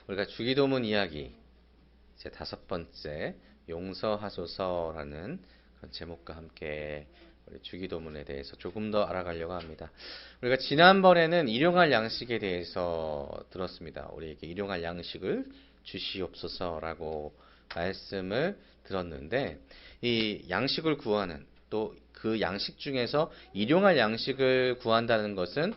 우리가 주기도문 이야기 제 5번째 용서하소서라는 그런 제목과 함께 우리 주기도문에 대해서 조금 더 알아가려고 합니다. 우리가 지난번에는 일용할 양식에 대해서 들었습니다. 우리에게 일용할 양식을 주시옵소서라고 말씀을 들었는데, 이 양식을 구하는, 또 그 양식 중에서 일용할 양식을 구한다는 것은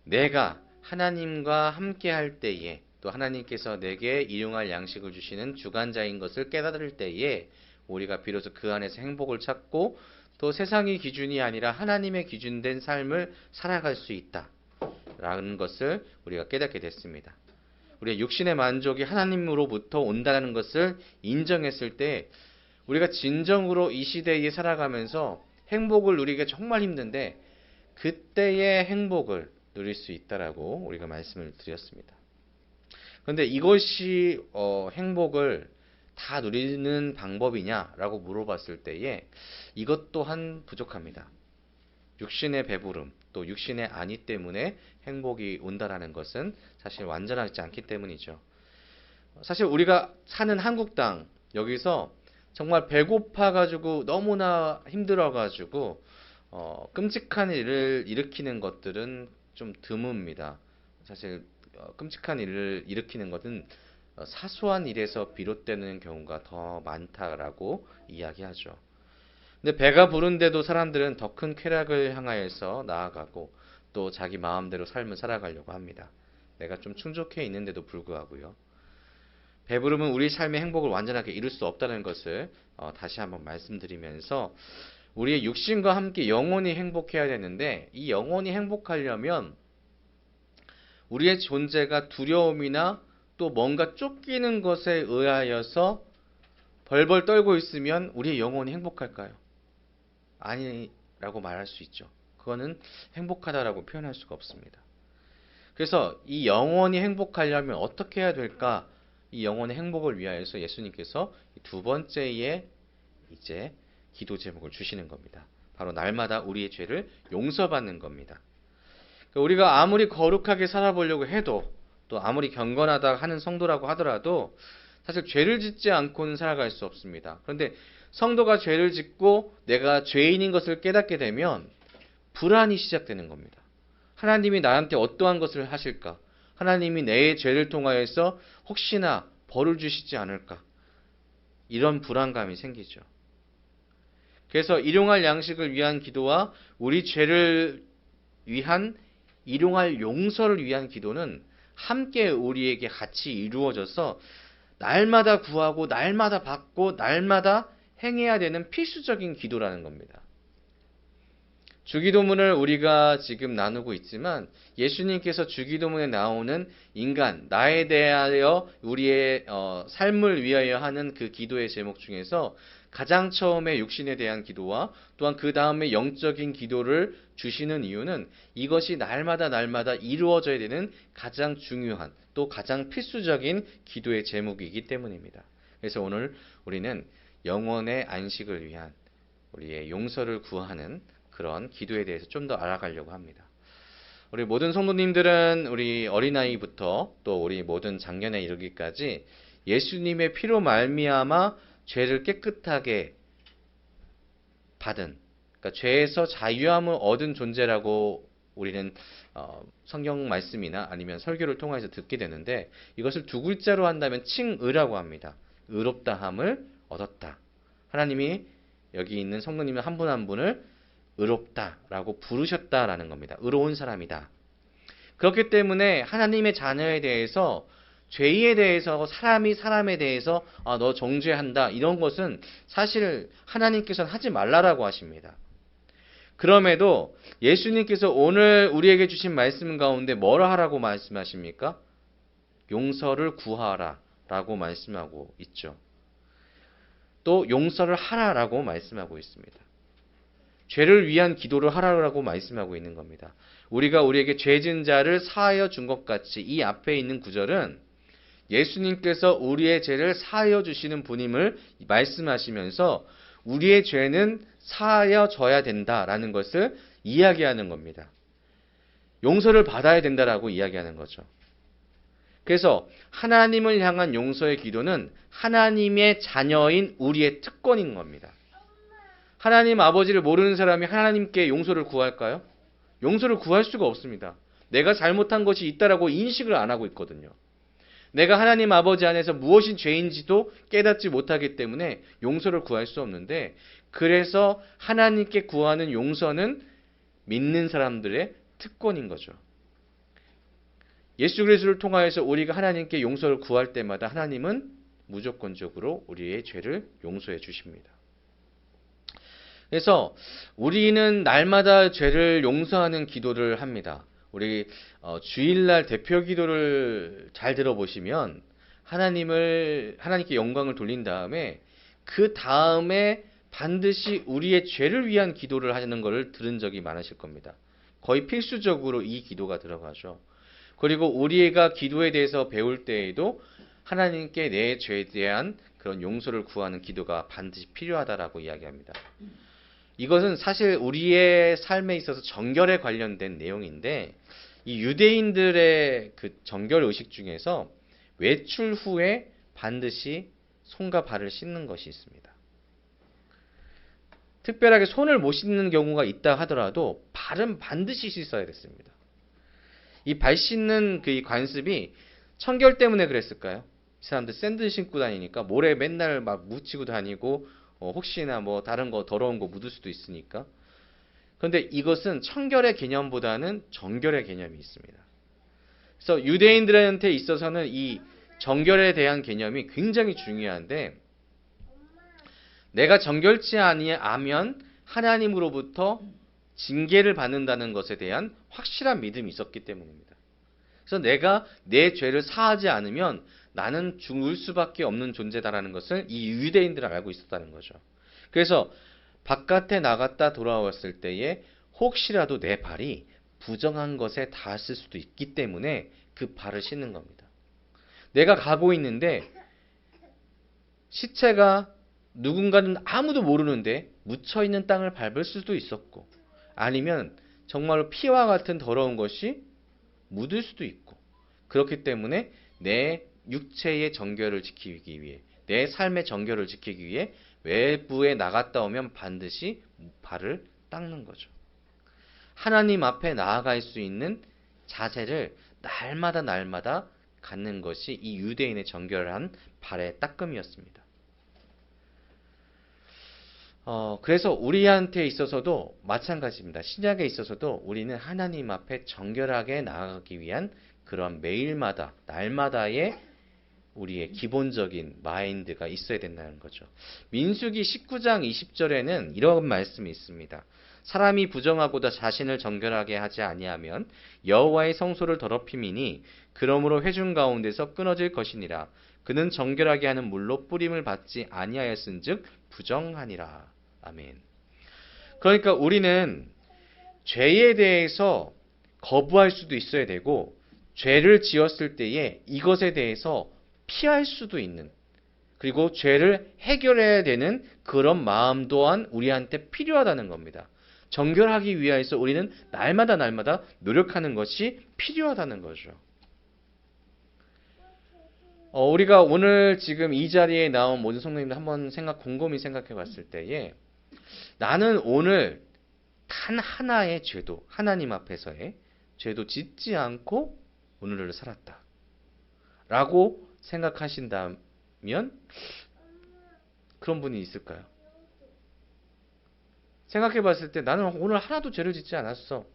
내가 하나님과 함께 할 때에, 또 하나님께서 내게 일용할 양식을 주시는 주관자인 것을 깨달을 때에 우리가 비로소 그 안에서 행복을 찾고, 또 세상의 기준이 아니라 하나님의 기준된 삶을 살아갈 수 있다라는 것을 우리가 깨닫게 됐습니다. 우리의 육신의 만족이 하나님으로부터 온다는 것을 인정했을 때 우리가 진정으로 이 시대에 살아가면서 행복을 누리기가 정말 힘든데, 그때의 행복을 누릴 수 있다라고 우리가 말씀을 드렸습니다. 그런데 이것이 행복을 다 누리는 방법이냐라고 물어봤을 때에 이것 또한 부족합니다. 육신의 배부름, 또 육신의 안위 때문에 행복이 온다라는 것은 사실 완전하지 않기 때문이죠. 사실 우리가 사는 한국 땅, 여기서 정말 배고파가지고 너무나 힘들어가지고 끔찍한 일을 일으키는 것들은 좀 드뭅니다. 사실 끔찍한 일을 일으키는 것은 사소한 일에서 비롯되는 경우가 더 많다라고 이야기하죠. 근데 배가 부른데도 사람들은 더 큰 쾌락을 향하여서 나아가고, 또 자기 마음대로 삶을 살아가려고 합니다. 내가 좀 충족해 있는데도 불구하고요. 배부름은 우리 삶의 행복을 완전하게 이룰 수 없다는 것을 다시 한번 말씀드리면서, 우리의 육신과 함께 영원히 행복해야 되는데, 이 영원히 행복하려면 우리의 존재가 두려움이나 또 뭔가 쫓기는 것에 의하여서 벌벌 떨고 있으면 우리의 영혼이 행복할까요? 아니라고 말할 수 있죠. 그거는 행복하다라고 표현할 수가 없습니다. 그래서 이 영혼이 행복하려면 어떻게 해야 될까? 이 영혼의 행복을 위하여서 예수님께서 두 번째의 이제 기도 제목을 주시는 겁니다. 바로 날마다 우리의 죄를 용서받는 겁니다. 우리가 아무리 거룩하게 살아보려고 해도, 또 아무리 경건하다 하는 성도라고 하더라도 사실 죄를 짓지 않고는 살아갈 수 없습니다. 그런데 성도가 죄를 짓고 내가 죄인인 것을 깨닫게 되면 불안이 시작되는 겁니다. 하나님이 나한테 어떠한 것을 하실까? 하나님이 내 죄를 통하여서 혹시나 벌을 주시지 않을까? 이런 불안감이 생기죠. 그래서 일용할 양식을 위한 기도와 우리 죄를 위한 일용할 용서를 위한 기도는 함께 우리에게 같이 이루어져서 날마다 구하고 날마다 받고 날마다 행해야 되는 필수적인 기도라는 겁니다. 주기도문을 우리가 지금 나누고 있지만, 예수님께서 주기도문에 나오는 인간, 나에 대하여 우리의 삶을 위하여 하는 그 기도의 제목 중에서 가장 처음에 육신에 대한 기도와 또한 그 다음에 영적인 기도를 주시는 이유는 이것이 날마다 이루어져야 되는 가장 중요한, 또 가장 필수적인 기도의 제목이기 때문입니다. 그래서 오늘 우리는 영혼의 안식을 위한 우리의 용서를 구하는 그런 기도에 대해서 좀 더 알아가려고 합니다. 우리 모든 성도님들은 우리 어린아이부터 또 우리 모든 장년에 이르기까지 예수님의 피로 말미암아 죄를 깨끗하게 받은, 그러니까 죄에서 자유함을 얻은 존재라고 우리는 성경 말씀이나 아니면 설교를 통해서 듣게 되는데, 이것을 두 글자로 한다면 칭의라고 합니다. 의롭다함을 얻었다. 하나님이 여기 있는 성도님 한 분 한 분을 의롭다라고 부르셨다라는 겁니다. 의로운 사람이다. 그렇기 때문에 하나님의 자녀에 대해서, 죄에 대해서, 사람에 대해서 너 정죄한다, 이런 것은 사실 하나님께서는 하지 말라라고 하십니다. 그럼에도 예수님께서 오늘 우리에게 주신 말씀 가운데 뭐라 하라고 말씀하십니까? 용서를 구하라 라고 말씀하고 있죠. 또 용서를 하라라고 말씀하고 있습니다. 죄를 위한 기도를 하라고 말씀하고 있는 겁니다. 우리가 우리에게 죄진 자를 사하여 준 것 같이, 이 앞에 있는 구절은 예수님께서 우리의 죄를 사하여 주시는 분임을 말씀하시면서 우리의 죄는 사하여져야 된다라는 것을 이야기하는 겁니다. 용서를 받아야 된다라고 이야기하는 거죠. 그래서 하나님을 향한 용서의 기도는 하나님의 자녀인 우리의 특권인 겁니다. 하나님 아버지를 모르는 사람이 하나님께 용서를 구할까요? 용서를 구할 수가 없습니다. 내가 잘못한 것이 있다라고 인식을 안 하고 있거든요. 내가 하나님 아버지 안에서 무엇이 죄인지도 깨닫지 못하기 때문에 용서를 구할 수 없는데, 그래서 하나님께 구하는 용서는 믿는 사람들의 특권인 거죠. 예수 그리스도를 통하여서 우리가 하나님께 용서를 구할 때마다 하나님은 무조건적으로 우리의 죄를 용서해 주십니다. 그래서 우리는 날마다 죄를 용서하는 기도를 합니다. 우리 주일날 대표 기도를 잘 들어보시면 하나님께 영광을 돌린 다음에 그 다음에 반드시 우리의 죄를 위한 기도를 하는 것을 들은 적이 많으실 겁니다. 거의 필수적으로 이 기도가 들어가죠. 그리고 우리가 기도에 대해서 배울 때에도 하나님께 내 죄에 대한 그런 용서를 구하는 기도가 반드시 필요하다라고 이야기합니다. 이것은 사실 우리의 삶에 있어서 정결에 관련된 내용인데, 이 유대인들의 그 정결 의식 중에서 외출 후에 반드시 손과 발을 씻는 것이 있습니다. 특별하게 손을 못 씻는 경우가 있다 하더라도 발은 반드시 씻어야 됐습니다. 이 발 씻는 그 관습이 청결 때문에 그랬을까요? 이 사람들 샌들 신고 다니니까 모래 맨날 막 묻히고 다니고 혹시나 뭐 다른 거 더러운 거 묻을 수도 있으니까. 그런데 이것은 청결의 개념보다는 정결의 개념이 있습니다. 그래서 유대인들한테 있어서는 이 정결에 대한 개념이 굉장히 중요한데, 내가 정결치 아니하면 하나님으로부터 징계를 받는다는 것에 대한 확실한 믿음이 있었기 때문입니다. 그래서 내가 내 죄를 사하지 않으면 나는 죽을 수밖에 없는 존재다라는 것을 이 유대인들은 알고 있었다는 거죠. 그래서 바깥에 나갔다 돌아왔을 때에 혹시라도 내 발이 부정한 것에 닿았을 수도 있기 때문에 그 발을 씻는 겁니다. 내가 가고 있는데 시체가 누군가는 아무도 모르는데 묻혀있는 땅을 밟을 수도 있었고, 아니면 정말로 피와 같은 더러운 것이 묻을 수도 있고, 그렇기 때문에 내 육체의 정결을 지키기 위해, 내 삶의 정결을 지키기 위해 외부에 나갔다 오면 반드시 발을 닦는 거죠. 하나님 앞에 나아갈 수 있는 자세를 날마다 갖는 것이 이 유대인의 정결한 발의 닦음이었습니다. 그래서 우리한테 있어서도 마찬가지입니다. 신약에 있어서도 우리는 하나님 앞에 정결하게 나아가기 위한 그런 매일마다, 날마다의 우리의 기본적인 마인드가 있어야 된다는 거죠. 민수기 19장 20절에는 이런 말씀이 있습니다. 사람이 부정하고도 자신을 정결하게 하지 아니하면 여호와의 성소를 더럽힘이니 그러므로 회중 가운데서 끊어질 것이니라. 그는 정결하게 하는 물로 뿌림을 받지 아니하였은즉 부정하니라. 아멘. 그러니까 우리는 죄에 대해서 거부할 수도 있어야 되고, 죄를 지었을 때에 이것에 대해서 피할 수도 있는, 그리고 죄를 해결해야 되는 그런 마음 또한 우리한테 필요하다는 겁니다. 정결하기 위해서 우리는 날마다 노력하는 것이 필요하다는 거죠. 우리가 오늘 지금 이 자리에 나온 모든 성도님들 한번 곰곰이 생각해 봤을 때에, 나는 오늘 단 하나의 죄도, 하나님 앞에서의 죄도 짓지 않고 오늘을 살았다 라고 생각하신다면 그런 분이 있을까요? 생각해 봤을 때 나는 오늘 하나도 죄를 짓지 않았어.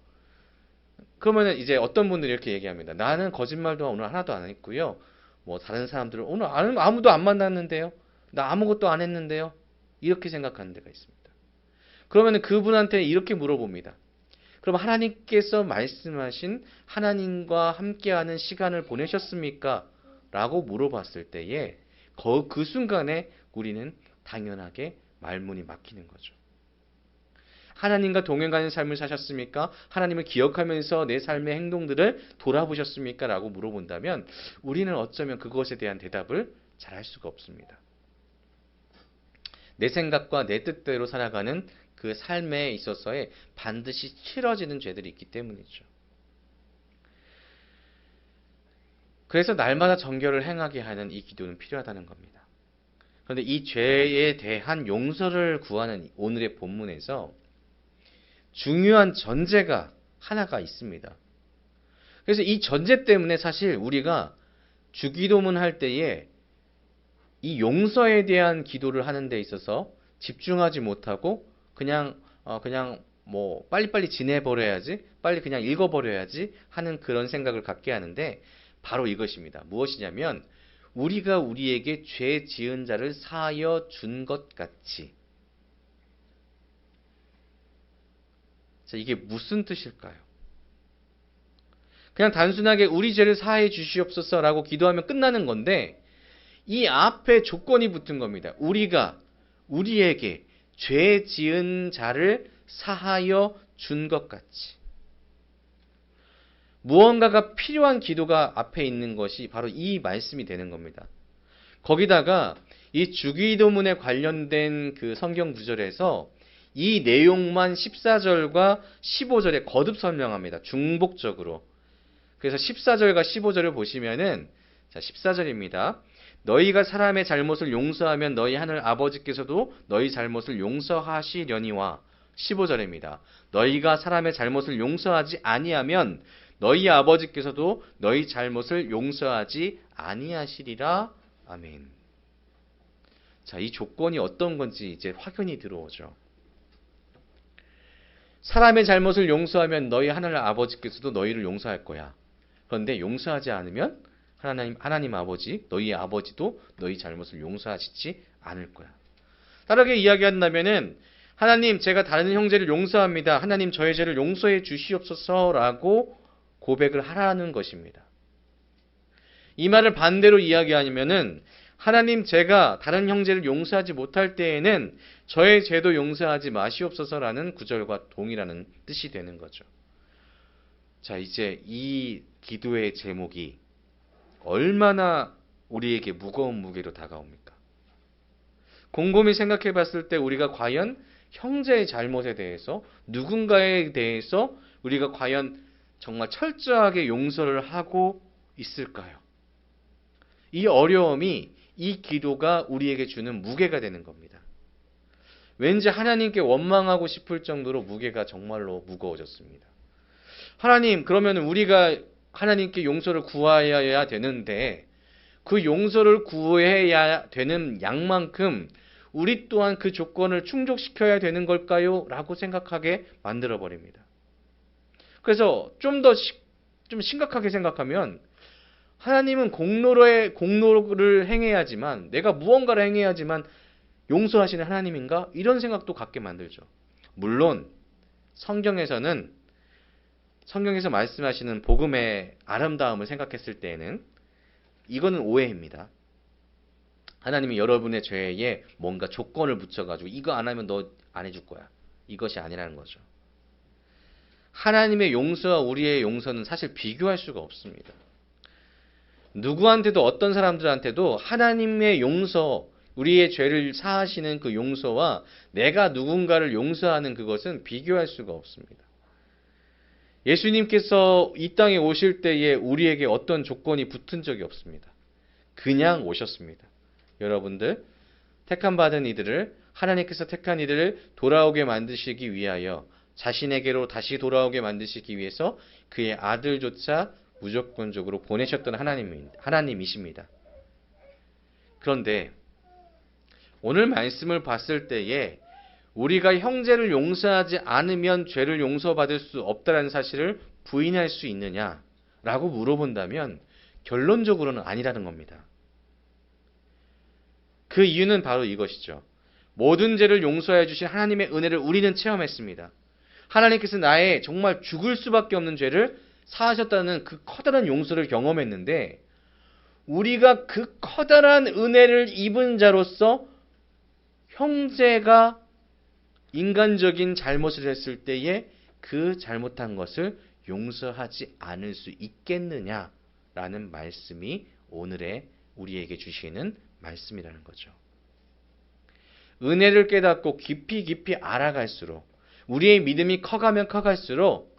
그러면 이제 어떤 분들이 이렇게 얘기합니다. 나는 거짓말도 오늘 하나도 안 했고요. 뭐 다른 사람들은 오늘 아무도 안 만났는데요. 나 아무것도 안 했는데요. 이렇게 생각하는 데가 있습니다. 그러면 그분한테 이렇게 물어봅니다. 그럼 하나님께서 말씀하신 하나님과 함께하는 시간을 보내셨습니까? 라고 물어봤을 때에 그 순간에 우리는 당연하게 말문이 막히는 거죠. 하나님과 동행하는 삶을 사셨습니까? 하나님을 기억하면서 내 삶의 행동들을 돌아보셨습니까? 라고 물어본다면 우리는 어쩌면 그것에 대한 대답을 잘 할 수가 없습니다. 내 생각과 내 뜻대로 살아가는 그 삶에 있어서의 반드시 치러지는 죄들이 있기 때문이죠. 그래서 날마다 정결을 행하게 하는 이 기도는 필요하다는 겁니다. 그런데 이 죄에 대한 용서를 구하는 오늘의 본문에서 중요한 전제가 하나가 있습니다. 그래서 이 전제 때문에 사실 우리가 주기도문 할 때에 이 용서에 대한 기도를 하는 데 있어서 집중하지 못하고 그냥 뭐 빨리빨리 지내버려야지, 빨리 그냥 읽어버려야지 하는 그런 생각을 갖게 하는데 바로 이것입니다. 무엇이냐면 우리가 우리에게 죄 지은 자를 사하여 준 것 같이. 자, 이게 무슨 뜻일까요? 그냥 단순하게 우리 죄를 사하여 주시옵소서라고 기도하면 끝나는 건데 이 앞에 조건이 붙은 겁니다. 우리가 우리에게 죄 지은 자를 사하여 준 것 같이. 무언가가 필요한 기도가 앞에 있는 것이 바로 이 말씀이 되는 겁니다. 거기다가 이 주기도문에 관련된 그 성경 구절에서 이 내용만 14절과 15절에 거듭 설명합니다. 중복적으로. 그래서 14절과 15절을 보시면은, 자, 14절입니다. 너희가 사람의 잘못을 용서하면 너희 하늘 아버지께서도 너희 잘못을 용서하시려니와. 15절입니다. 너희가 사람의 잘못을 용서하지 아니하면 너희 아버지께서도 너희 잘못을 용서하지 아니하시리라. 아멘. 자, 이 조건이 어떤 건지 이제 확연히 들어오죠. 사람의 잘못을 용서하면 너희 하늘 아버지께서도 너희를 용서할 거야. 그런데 용서하지 않으면 하나님 아버지, 너희 아버지도 너희 잘못을 용서하시지 않을 거야. 다르게 이야기한다면은 하나님, 제가 다른 형제를 용서합니다. 하나님, 저의 죄를 용서해 주시옵소서라고 고백을 하라는 것입니다. 이 말을 반대로 이야기하면은 하나님, 제가 다른 형제를 용서하지 못할 때에는 저의 죄도 용서하지 마시옵소서라는 구절과 동일하는 뜻이 되는 거죠. 자, 이제 이 기도의 제목이 얼마나 우리에게 무거운 무게로 다가옵니까? 곰곰이 생각해 봤을 때 우리가 과연 형제의 잘못에 대해서, 누군가에 대해서 우리가 과연 정말 철저하게 용서를 하고 있을까요? 이 어려움이 이 기도가 우리에게 주는 무게가 되는 겁니다. 왠지 하나님께 원망하고 싶을 정도로 무게가 정말로 무거워졌습니다. 하나님, 그러면 우리가 하나님께 용서를 구해야 되는데 그 용서를 구해야 되는 양만큼 우리 또한 그 조건을 충족시켜야 되는 걸까요? 라고 생각하게 만들어버립니다. 그래서 좀 심각하게 생각하면 하나님은 공로를 행해야지만, 내가 무언가를 행해야지만 용서하시는 하나님인가? 이런 생각도 갖게 만들죠. 물론 성경에서 말씀하시는 복음의 아름다움을 생각했을 때에는 이거는 오해입니다. 하나님이 여러분의 죄에 뭔가 조건을 붙여가지고 이거 안 하면 너 안 해줄 거야. 이것이 아니라는 거죠. 하나님의 용서와 우리의 용서는 사실 비교할 수가 없습니다. 누구한테도, 어떤 사람들한테도 하나님의 용서, 우리의 죄를 사하시는 그 용서와 내가 누군가를 용서하는 그것은 비교할 수가 없습니다. 예수님께서 이 땅에 오실 때에 우리에게 어떤 조건이 붙은 적이 없습니다. 그냥 오셨습니다. 여러분들, 택함받은 이들을, 하나님께서 택한 이들을 돌아오게 만드시기 위하여, 자신에게로 다시 돌아오게 만드시기 위해서 그의 아들조차 무조건적으로 보내셨던 하나님이십니다. 그런데 오늘 말씀을 봤을 때에 우리가 형제를 용서하지 않으면 죄를 용서받을 수 없다는 사실을 부인할 수 있느냐라고 물어본다면 결론적으로는 아니라는 겁니다. 그 이유는 바로 이것이죠. 모든 죄를 용서해 주신 하나님의 은혜를 우리는 체험했습니다. 하나님께서 나의 정말 죽을 수밖에 없는 죄를 사하셨다는 그 커다란 용서를 경험했는데, 우리가 그 커다란 은혜를 입은 자로서 형제가 인간적인 잘못을 했을 때에 그 잘못한 것을 용서하지 않을 수 있겠느냐라는 말씀이 오늘의 우리에게 주시는 말씀이라는 거죠. 은혜를 깨닫고 깊이 알아갈수록, 우리의 믿음이 커가면 커갈수록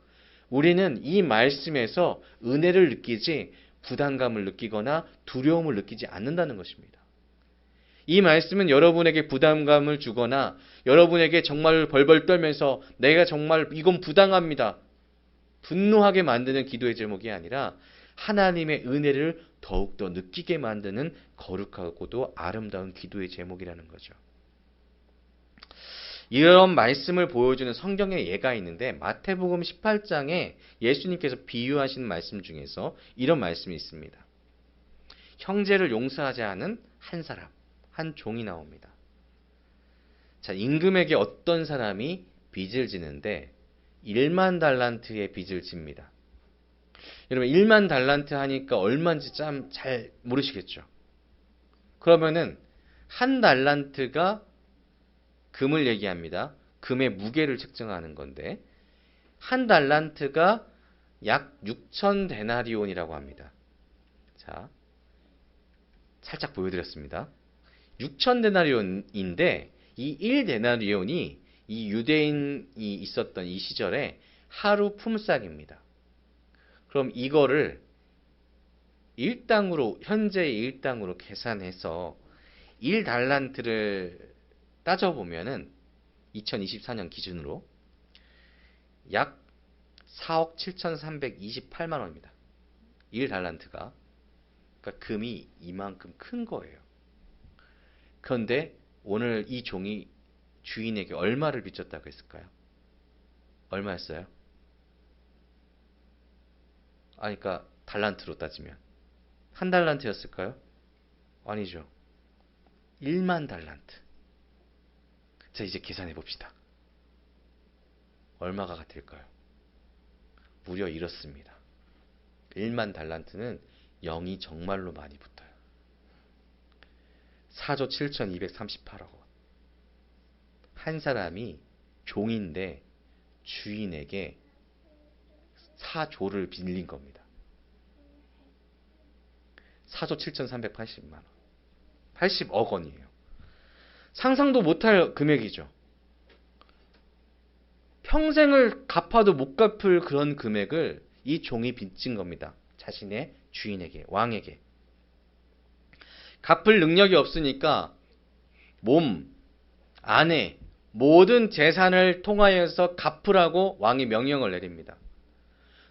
우리는 이 말씀에서 은혜를 느끼지 부담감을 느끼거나 두려움을 느끼지 않는다는 것입니다. 이 말씀은 여러분에게 부담감을 주거나 여러분에게 정말 벌벌 떨면서 내가 정말 이건 부당합니다, 분노하게 만드는 기도의 제목이 아니라 하나님의 은혜를 더욱더 느끼게 만드는 거룩하고도 아름다운 기도의 제목이라는 거죠. 이런 말씀을 보여주는 성경의 예가 있는데 마태복음 18장에 예수님께서 비유하신 말씀 중에서 이런 말씀이 있습니다. 형제를 용서하지 않은 한 사람, 한 종이 나옵니다. 자, 임금에게 어떤 사람이 빚을 지는데 1만 달란트의 빚을 집니다. 여러분 1만 달란트 하니까 얼마인지 참 잘 모르시겠죠? 그러면은 한 달란트가 금을 얘기합니다. 금의 무게를 측정하는 건데 한 달란트가 약 6천 데나리온이라고 합니다. 자, 살짝 보여드렸습니다. 6천 데나리온인데 이 1데나리온이 이 유대인이 있었던 이 시절에 하루 품삯입니다. 그럼 이거를 일당으로, 현재의 일당으로 계산해서 1달란트를 따져보면은 2024년 기준으로 약 4억 7,328만 원입니다. 1달란트가. 그러니까 금이 이만큼 큰 거예요. 그런데 오늘 이 종이 주인에게 얼마를 빚졌다고 했을까요? 얼마였어요? 그러니까 달란트로 따지면 한 달란트였을까요? 아니죠. 1만 달란트. 자, 이제 계산해 봅시다. 얼마가 같을까요? 무려 이렇습니다. 1만 달란트는 0이 정말로 많이 붙어요. 4조 7,238억 원. 한 사람이 종인데 주인에게 4조를 빌린 겁니다. 4조 7,380만 원. 80억 원이에요. 상상도 못할 금액이죠. 평생을 갚아도 못 갚을 그런 금액을 이 종이 빚진 겁니다. 자신의 주인에게, 왕에게. 갚을 능력이 없으니까 몸, 아내, 모든 재산을 통하여서 갚으라고 왕이 명령을 내립니다.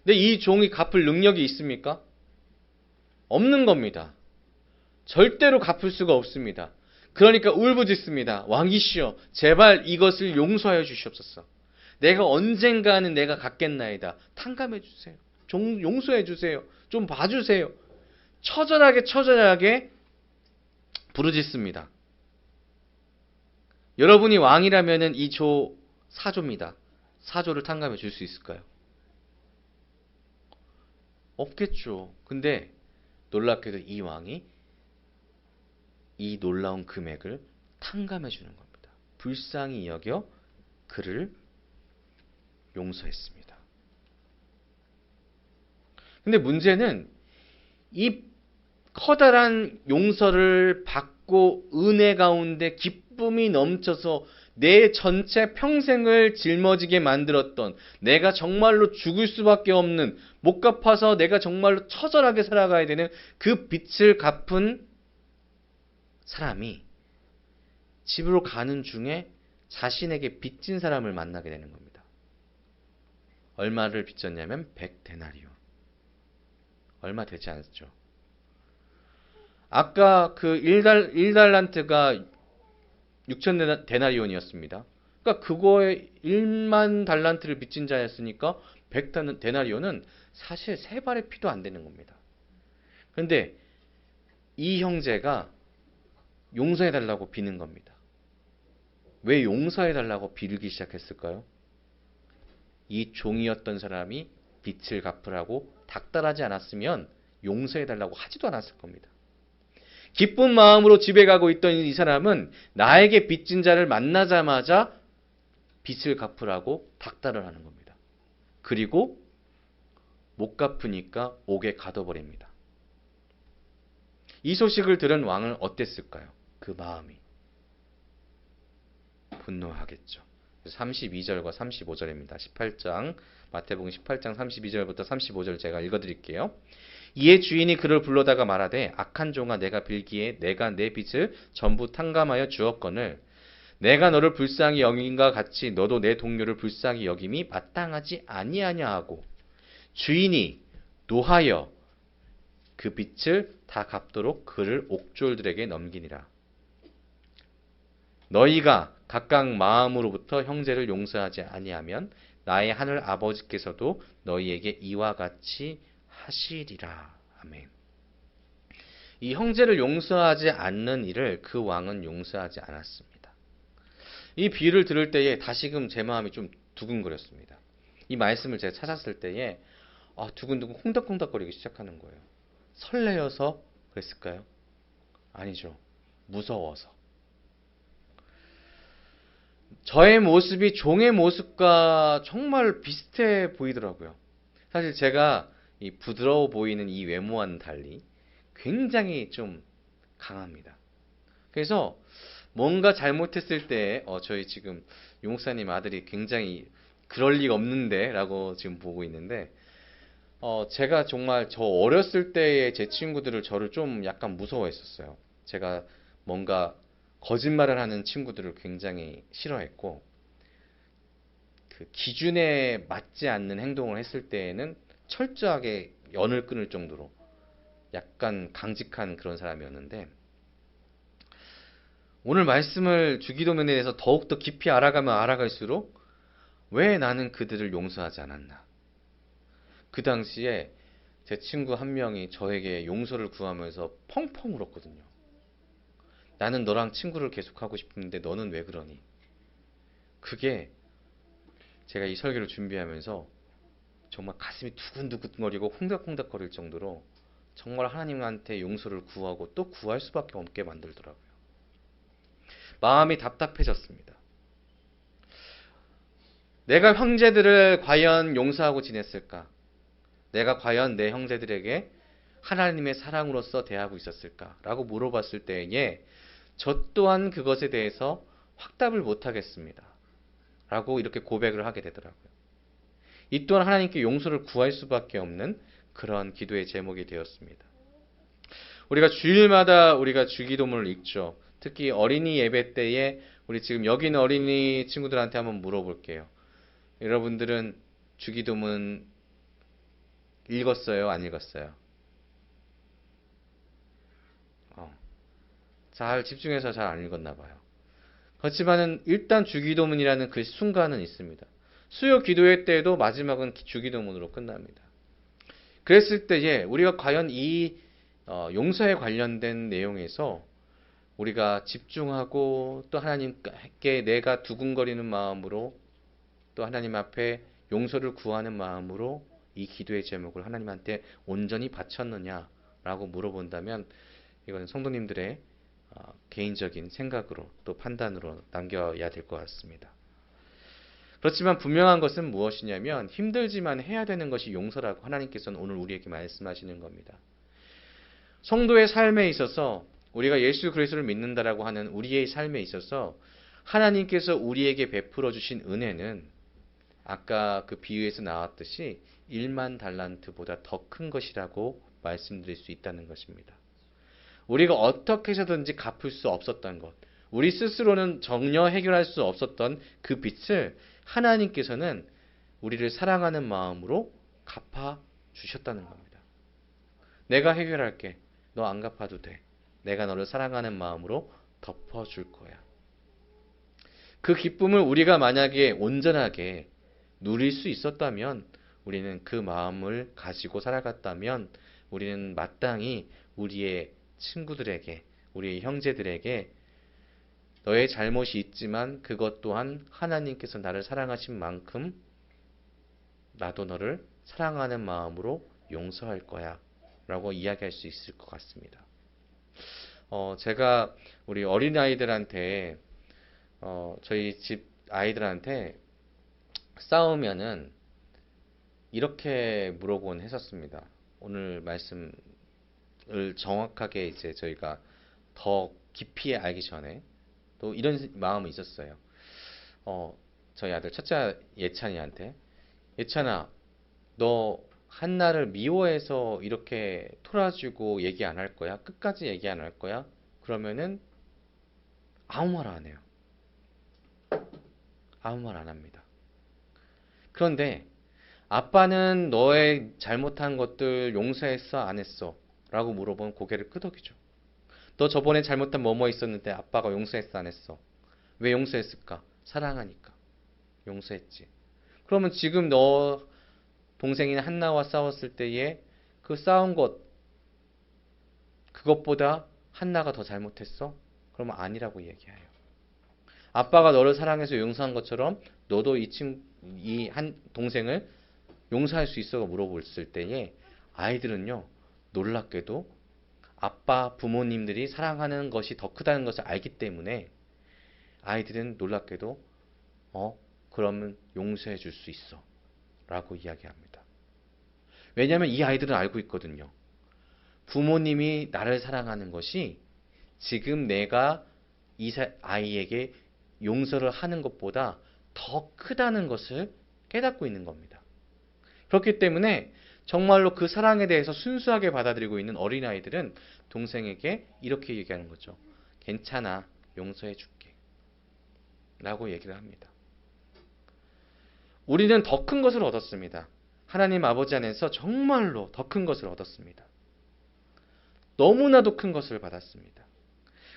근데 이 종이 갚을 능력이 있습니까? 없는 겁니다. 절대로 갚을 수가 없습니다. 그러니까 울부짖습니다. 왕이시여, 제발 이것을 용서하여 주시옵소서. 내가 언젠가는 내가 갚겠나이다. 탕감해 주세요. 용서해 주세요. 좀 봐주세요. 처절하게 부르짖습니다. 여러분이 왕이라면은 이 조 4조입니다. 4조를 탕감해 줄 수 있을까요? 없겠죠. 근데 놀랍게도 이 왕이 이 놀라운 금액을 탕감해 주는 겁니다. 불쌍히 여겨 그를 용서했습니다. 근데 문제는 이 커다란 용서를 받고 은혜 가운데 기쁨이 넘쳐서 내 전체 평생을 짊어지게 만들었던, 내가 정말로 죽을 수밖에 없는, 못 갚아서 내가 정말로 처절하게 살아가야 되는 그 빚을 갚은 사람이 집으로 가는 중에 자신에게 빚진 사람을 만나게 되는 겁니다. 얼마를 빚졌냐면 100데나리온. 얼마 되지 않았죠. 아까 그 1달란트가 6천 데나리온이었습니다. 그러니까 그거에 1만 달란트를 빚진 자였으니까 100데나리온은 사실 세 발의 피도 안 되는 겁니다. 그런데 이 형제가 용서해달라고 비는 겁니다. 왜 용서해달라고 빌기 시작했을까요? 이 종이었던 사람이 빚을 갚으라고 닥달하지 않았으면 용서해달라고 하지도 않았을 겁니다. 기쁜 마음으로 집에 가고 있던 이 사람은 나에게 빚진 자를 만나자마자 빚을 갚으라고 닥달을 하는 겁니다. 그리고 못 갚으니까 옥에 가둬버립니다. 이 소식을 들은 왕은 어땠을까요? 그 마음이 분노하겠죠. 32절과 35절입니다. 18장 마태복음 18장 32절부터 35절 제가 읽어드릴게요. 이에 주인이 그를 불러다가 말하되 악한 종아 내가 빌기에 내가 내 빚을 전부 탕감하여 주었거늘 내가 너를 불쌍히 여김과 같이 너도 내 동료를 불쌍히 여김이 마땅하지 아니하냐 하고 주인이 노하여 그 빚을 다 갚도록 그를 옥졸들에게 넘기니라. 너희가 각각 마음으로부터 형제를 용서하지 아니하면 나의 하늘 아버지께서도 너희에게 이와 같이 하시리라. 아멘. 이 형제를 용서하지 않는 일을 그 왕은 용서하지 않았습니다. 이 비유를 들을 때에 다시금 제 마음이 좀 두근거렸습니다. 이 말씀을 제가 찾았을 때에 두근두근 콩닥콩닥거리기 시작하는 거예요. 설레어서 그랬을까요? 아니죠. 무서워서. 저의 모습이 종의 모습과 정말 비슷해 보이더라고요. 사실 제가 이 부드러워 보이는 이 외모와는 달리 굉장히 좀 강합니다. 그래서 뭔가 잘못했을 때 저희 지금 용사님 아들이 굉장히 그럴 리가 없는데 라고 지금 보고 있는데 제가 정말 저 어렸을 때의 제 친구들을 저를 좀 약간 무서워했었어요. 제가 뭔가 거짓말을 하는 친구들을 굉장히 싫어했고 그 기준에 맞지 않는 행동을 했을 때에는 철저하게 연을 끊을 정도로 약간 강직한 그런 사람이었는데 오늘 말씀을 주기도문에 대해서 더욱더 깊이 알아가면 알아갈수록 왜 나는 그들을 용서하지 않았나. 그 당시에 제 친구 한 명이 저에게 용서를 구하면서 펑펑 울었거든요. 나는 너랑 친구를 계속하고 싶은데 너는 왜 그러니? 그게 제가 이 설교를 준비하면서 정말 가슴이 두근두근거리고 콩닥콩닥거릴 정도로 정말 하나님한테 용서를 구하고 또 구할 수밖에 없게 만들더라고요. 마음이 답답해졌습니다. 내가 형제들을 과연 용서하고 지냈을까? 내가 과연 내 형제들에게 하나님의 사랑으로서 대하고 있었을까? 라고 물어봤을 때에 저 또한 그것에 대해서 확답을 못하겠습니다. 라고 이렇게 고백을 하게 되더라고요. 이 또한 하나님께 용서를 구할 수밖에 없는 그런 기도의 제목이 되었습니다. 우리가 주일마다 우리가 주기도문을 읽죠. 특히 어린이 예배 때에 우리 지금 여기 있는 어린이 친구들한테 한번 물어볼게요. 여러분들은 주기도문 읽었어요? 안 읽었어요? 잘 집중해서 잘 안 읽었나 봐요. 그렇지만은 일단 주기도문이라는 그 순간은 있습니다. 수요 기도회 때에도 마지막은 주기도문으로 끝납니다. 그랬을 때에 우리가 과연 이 용서에 관련된 내용에서 우리가 집중하고 또 하나님께 내가 두근거리는 마음으로 또 하나님 앞에 용서를 구하는 마음으로 이 기도의 제목을 하나님한테 온전히 바쳤느냐라고 물어본다면 이거는 성도님들의 개인적인 생각으로 또 판단으로 남겨야 될 것 같습니다. 그렇지만 분명한 것은 무엇이냐면 힘들지만 해야 되는 것이 용서라고 하나님께서는 오늘 우리에게 말씀하시는 겁니다. 성도의 삶에 있어서 우리가 예수 그리스도를 믿는다라고 하는 우리의 삶에 있어서 하나님께서 우리에게 베풀어 주신 은혜는 아까 그 비유에서 나왔듯이 1만 달란트보다 더 큰 것이라고 말씀드릴 수 있다는 것입니다. 우리가 어떻게 해서든지 갚을 수 없었던 것, 우리 스스로는 전혀 해결할 수 없었던 그 빚을 하나님께서는 우리를 사랑하는 마음으로 갚아 주셨다는 겁니다. 내가 해결할게. 너 안 갚아도 돼. 내가 너를 사랑하는 마음으로 덮어줄 거야. 그 기쁨을 우리가 만약에 온전하게 누릴 수 있었다면 우리는 그 마음을 가지고 살아갔다면 우리는 마땅히 우리의 친구들에게 우리의 형제들에게 너의 잘못이 있지만 그것 또한 하나님께서 나를 사랑하신 만큼 나도 너를 사랑하는 마음으로 용서할 거야 라고 이야기할 수 있을 것 같습니다. 제가 우리 어린아이들한테 저희 집 아이들한테 싸우면은 이렇게 물어보곤 했었습니다. 오늘 말씀을 정확하게 이제 저희가 더 깊이 알기 전에 또 이런 마음이 있었어요. 저희 아들 첫째 예찬이한테 예찬아, 너 한나를 미워해서 이렇게 토라지고 얘기 안 할 거야? 끝까지 얘기 안 할 거야? 그러면은 아무 말 안 해요. 아무 말 안 합니다. 그런데 아빠는 너의 잘못한 것들 용서했어? 안 했어? 라고 물어보면 고개를 끄덕이죠. 너 저번에 잘못한 뭐뭐 있었는데 아빠가 용서했어? 안 했어? 왜 용서했을까? 사랑하니까. 용서했지. 그러면 지금 너 동생인 한나와 싸웠을 때에 그 싸운 것, 그것보다 한나가 더 잘못했어? 그러면 아니라고 얘기해요. 아빠가 너를 사랑해서 용서한 것처럼 너도 이 한 동생을 용서할 수 있어가 물어봤을 때에 아이들은요, 놀랍게도 아빠 부모님들이 사랑하는 것이 더 크다는 것을 알기 때문에 아이들은 놀랍게도 그러면 용서해 줄 수 있어 라고 이야기합니다. 왜냐하면 이 아이들은 알고 있거든요. 부모님이 나를 사랑하는 것이 지금 내가 이 아이에게 용서를 하는 것보다 더 크다는 것을 깨닫고 있는 겁니다. 그렇기 때문에 정말로 그 사랑에 대해서 순수하게 받아들이고 있는 어린아이들은 동생에게 이렇게 얘기하는 거죠. 괜찮아, 용서해 줄게 라고 얘기를 합니다. 우리는 더 큰 것을 얻었습니다. 하나님 아버지 안에서 정말로 더 큰 것을 얻었습니다. 너무나도 큰 것을 받았습니다.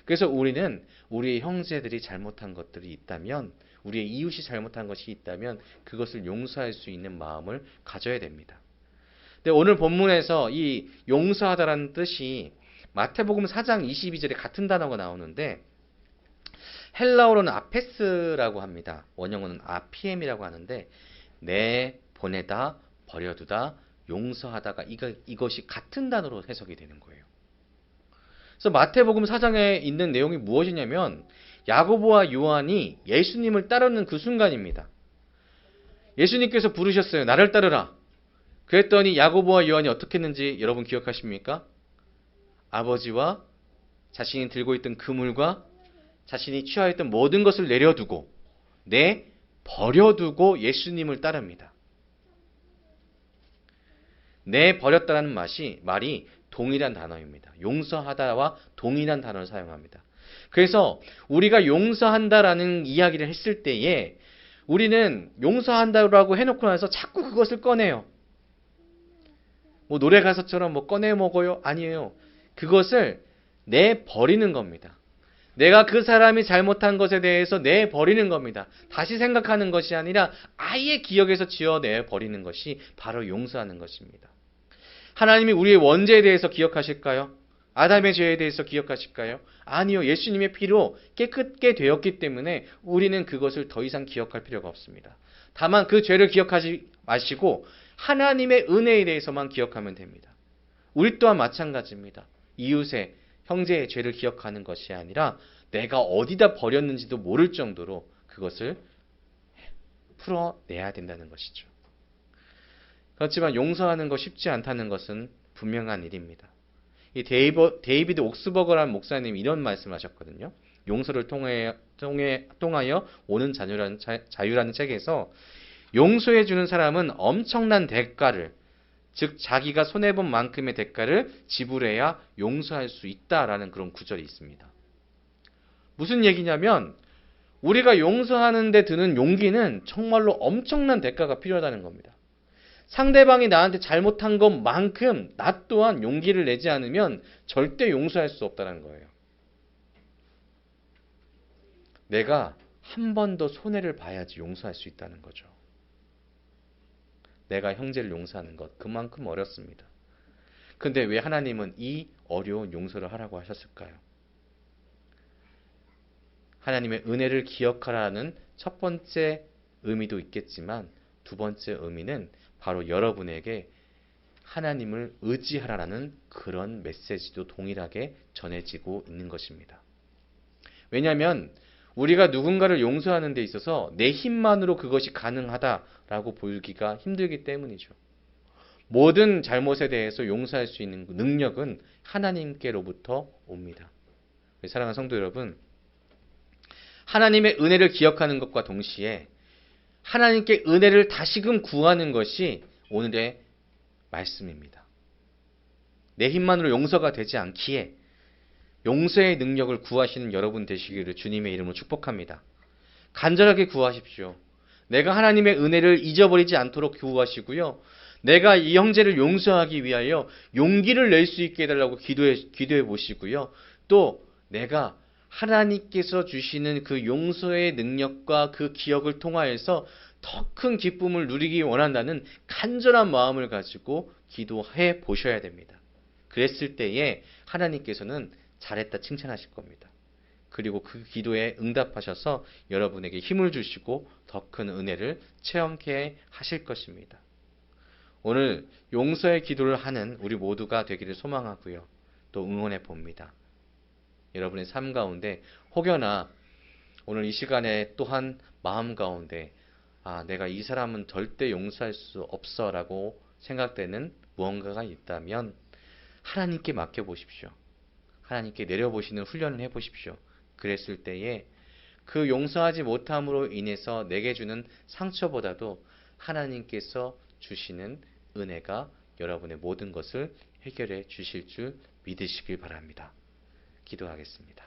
그래서 우리는 우리의 형제들이 잘못한 것들이 있다면, 우리의 이웃이 잘못한 것이 있다면 그것을 용서할 수 있는 마음을 가져야 됩니다. 근데 오늘 본문에서 이 용서하다라는 뜻이 마태복음 4장 22절에 같은 단어가 나오는데 헬라어로는 아페스라고 합니다. 원형어는 아피엠이라고 하는데 보내다, 버려두다, 용서하다가 이것이 같은 단어로 해석이 되는 거예요. 그래서 마태복음 4장에 있는 내용이 무엇이냐면 야고보와 요한이 예수님을 따르는 그 순간입니다. 예수님께서 부르셨어요. 나를 따르라. 그랬더니 야고보와 요한이 어떻게 했는지 여러분 기억하십니까? 아버지와 자신이 들고 있던 그물과 자신이 취하였던 모든 것을 내려두고 버려두고 예수님을 따릅니다. 버렸다는 말이 동일한 단어입니다. 용서하다와 동일한 단어를 사용합니다. 그래서 우리가 용서한다라는 이야기를 했을 때에 우리는 용서한다라고 해놓고 나서 자꾸 그것을 꺼내요. 노래 가사처럼 꺼내 먹어요? 아니에요. 그것을 내버리는 겁니다. 내가 그 사람이 잘못한 것에 대해서 내버리는 겁니다. 다시 생각하는 것이 아니라 아예 기억에서 지워내버리는 것이 바로 용서하는 것입니다. 하나님이 우리의 원죄에 대해서 기억하실까요? 아담의 죄에 대해서 기억하실까요? 아니요. 예수님의 피로 깨끗게 되었기 때문에 우리는 그것을 더 이상 기억할 필요가 없습니다. 다만 그 죄를 기억하지 마시고 하나님의 은혜에 대해서만 기억하면 됩니다. 우리 또한 마찬가지입니다. 이웃의 형제의 죄를 기억하는 것이 아니라 내가 어디다 버렸는지도 모를 정도로 그것을 풀어내야 된다는 것이죠. 그렇지만 용서하는 거 쉽지 않다는 것은 분명한 일입니다. 이 데이비드 옥스버거라는 목사님이 이런 말씀하셨거든요. 용서를 통하여 오는 자유라는 책에서 용서해 주는 사람은 엄청난 대가를, 즉 자기가 손해본 만큼의 대가를 지불해야 용서할 수 있다라는 그런 구절이 있습니다. 무슨 얘기냐면 우리가 용서하는 데 드는 용기는 정말로 엄청난 대가가 필요하다는 겁니다. 상대방이 나한테 잘못한 것만큼 나 또한 용기를 내지 않으면 절대 용서할 수 없다는 거예요. 내가 한 번 더 손해를 봐야지 용서할 수 있다는 거죠. 내가 형제를 용서하는 것 그만큼 어렵습니다. 근데 왜 하나님은 이 어려운 용서를 하라고 하셨을까요? 하나님의 은혜를 기억하라는 첫 번째 의미도 있겠지만 두 번째 의미는 바로 여러분에게 하나님을 의지하라는 그런 메시지도 동일하게 전해지고 있는 것입니다. 왜냐하면 우리가 누군가를 용서하는 데 있어서 내 힘만으로 그것이 가능하다라고 보기가 힘들기 때문이죠. 모든 잘못에 대해서 용서할 수 있는 능력은 하나님께로부터 옵니다. 사랑하는 성도 여러분, 하나님의 은혜를 기억하는 것과 동시에 하나님께 은혜를 다시금 구하는 것이 오늘의 말씀입니다. 내 힘만으로 용서가 되지 않기에 용서의 능력을 구하시는 여러분 되시기를 주님의 이름으로 축복합니다. 간절하게 구하십시오. 내가 하나님의 은혜를 잊어버리지 않도록 구하시고요. 내가 이 형제를 용서하기 위하여 용기를 낼 수 있게 해달라고 기도해 보시고요. 또 내가 하나님께서 주시는 그 용서의 능력과 그 기억을 통하여서 더 큰 기쁨을 누리기 원한다는 간절한 마음을 가지고 기도해 보셔야 됩니다. 그랬을 때에 하나님께서는 잘했다 칭찬하실 겁니다. 그리고 그 기도에 응답하셔서 여러분에게 힘을 주시고 더 큰 은혜를 체험케 하실 것입니다. 오늘 용서의 기도를 하는 우리 모두가 되기를 소망하고요. 또 응원해 봅니다. 여러분의 삶 가운데 혹여나 오늘 이 시간에 또한 마음 가운데 내가 이 사람은 절대 용서할 수 없어 라고 생각되는 무언가가 있다면 하나님께 맡겨보십시오. 하나님께 내려보시는 훈련을 해보십시오. 그랬을 때에 그 용서하지 못함으로 인해서 내게 주는 상처보다도 하나님께서 주시는 은혜가 여러분의 모든 것을 해결해 주실 줄 믿으시길 바랍니다. 기도하겠습니다.